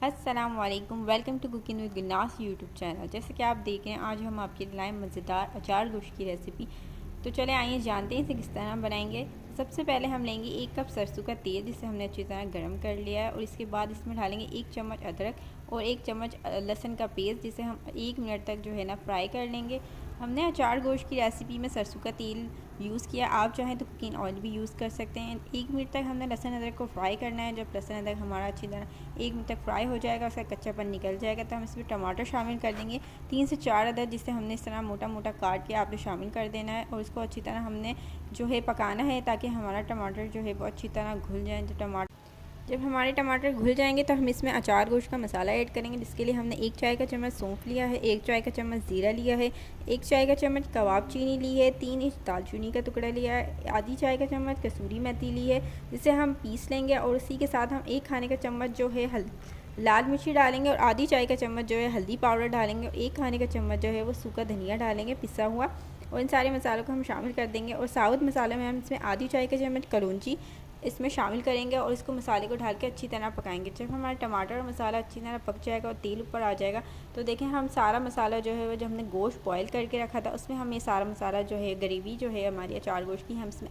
अस्सलाम वालेकुम, welcome to cooking with Gulnaz YouTube channel. जैसे कि आप देख रहे हैं, आज हम आपके लिए लाए मज़ेदार अचार गोश्त की रेसिपी। तो चले आइए जानते हैं इसे किस तरह बनाएंगे। सबसे पहले हम लेंगे 1 कप सरसों का तेल, जिसे हमने अच्छी तरह गर्म कर लिया है, और इसके बाद इसमें डालेंगे 1 चम्मच अदरक और 1 चम्मच लहसुन का पेस्ट, जिसे हम 1 मिनट तक जो है ना फ्राई कर लेंगे। हमने अचार गोश्त की रेसिपी में सरसों का तेल यूज़ किया, आप चाहें तो कुकिंग ऑयल भी यूज़ कर सकते हैं। 1 मिनट तक हमने लहसुन अदरक को फ्राई करना है। जब लहसुन अदरक हमारा अच्छी तरह 1 मिनट तक फ्राई हो जाएगा, उसका कच्चापन निकल जाएगा, तो हम इसमें टमाटर शामिल कर देंगे 3 से 4 अदद, जिसे हमने इस तरह मोटा मोटा काट के आपने शामिल कर देना है। और इसको अच्छी तरह हमने जो है पकाना है, ताकि हमारा टमाटर जो है वो अच्छी तरह घुल जाए। जब हमारे टमाटर घुल जाएंगे तो हम इसमें अचार गोश्त का मसाला ऐड करेंगे, जिसके लिए हमने 1 चाय का चम्मच सौंफ लिया है, 1 चाय का चम्मच ज़ीरा लिया है, 1 चाय का चम्मच कबाब चीनी ली है, 3 इंच दालचीनी का टुकड़ा लिया है, आधी चाय का चम्मच कसूरी मेथी ली है, जिसे हम पीस लेंगे। और उसी के साथ हम 1 खाने का चम्मच जो है लाल मिर्ची डालेंगे, और आधी चाय का चम्मच जो है हल्दी पाउडर डालेंगे, और 1 खाने का चम्मच जो है वो सूखा धनिया डालेंगे पिसा हुआ। और इन सारे मसालों को हम शामिल कर देंगे। और साबुत मसाले में हम इसमें आधी चाय का चम्मच कलौंजी इसमें शामिल करेंगे, और इसको मसाले को डाल के अच्छी तरह पकाएंगे। जब हमारा टमाटर और मसाला अच्छी तरह पक जाएगा और तेल ऊपर आ जाएगा, तो देखें हम सारा मसाला जो है वो जो हमने गोश्त बॉयल करके रखा था, उसमें हम ये सारा मसाला जो है ग्रेवी जो है हमारी अचार गोश्त की, हम इसमें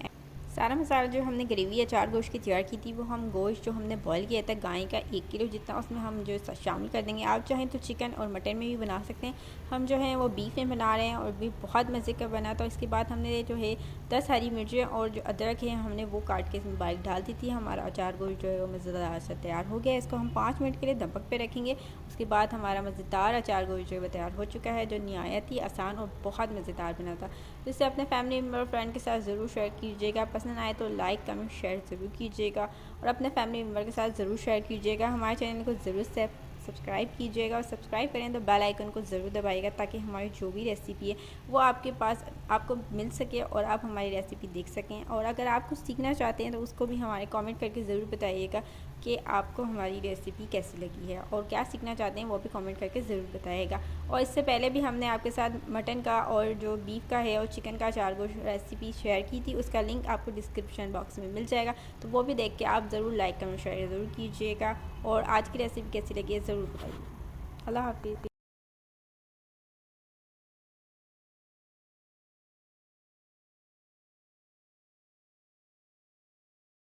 सारा मसाला जो हमने ग्रेवी अचार गोश्त की तैयार की थी, वो हम गोश्त जो हमने बॉयल किया था गाय का 1 किलो जितना, उसमें हम जो शामिल कर देंगे। आप चाहें तो चिकन और मटन में भी बना सकते हैं, हम जो है वो बीफ में बना रहे हैं, और बीफ बहुत मज़े का बना। तो इसके बाद हमने जो है 10 हरी मिर्चें और जो अदरक है हमने वो काट के इसमें बारीक डाल दी थी। हमारा अचार गोश्त जो है वो मज़ेदार से तैयार हो गया। इसको हम 5 मिनट के लिए दबक पे रखेंगे। उसके बाद हमारा मज़ेदार अचार गोश्त जो है वो तैयार हो चुका है, जो निहायत ही आसान और बहुत मज़ेदार बना था। तो इसे अपने फैमिली मेम्बर और फ्रेंड के साथ ज़रूर शेयर कीजिएगा। पसंद आए तो लाइक कमेंट शेयर ज़रूर कीजिएगा, और अपने फैमिली मेम्बर के साथ ज़रूर शेयर कीजिएगा। हमारे चैनल को ज़रूर सब्सक्राइब कीजिएगा, और सब्सक्राइब करें तो बेल आइकन को ज़रूर दबाइएगा, ताकि हमारी जो भी रेसिपी है वो आपके पास आपको मिल सके और आप हमारी रेसिपी देख सकें। और अगर आप कुछ सीखना चाहते हैं तो उसको भी हमारे कमेंट करके ज़रूर बताइएगा कि आपको हमारी रेसिपी कैसी लगी है, और क्या सीखना चाहते हैं वो भी कमेंट करके ज़रूर बताइएगा। और इससे पहले भी हमने आपके साथ मटन का और जो बीफ का है और चिकन का अचार गोश्त रेसिपी शेयर की थी, उसका लिंक आपको डिस्क्रिप्शन बॉक्स में मिल जाएगा, तो वो भी देख के आप ज़रूर लाइक कमेंट शेयर ज़रूर कीजिएगा। और आज की रेसिपी कैसी लगी है ज़रूर बताइए। अल्लाह हाफिज़।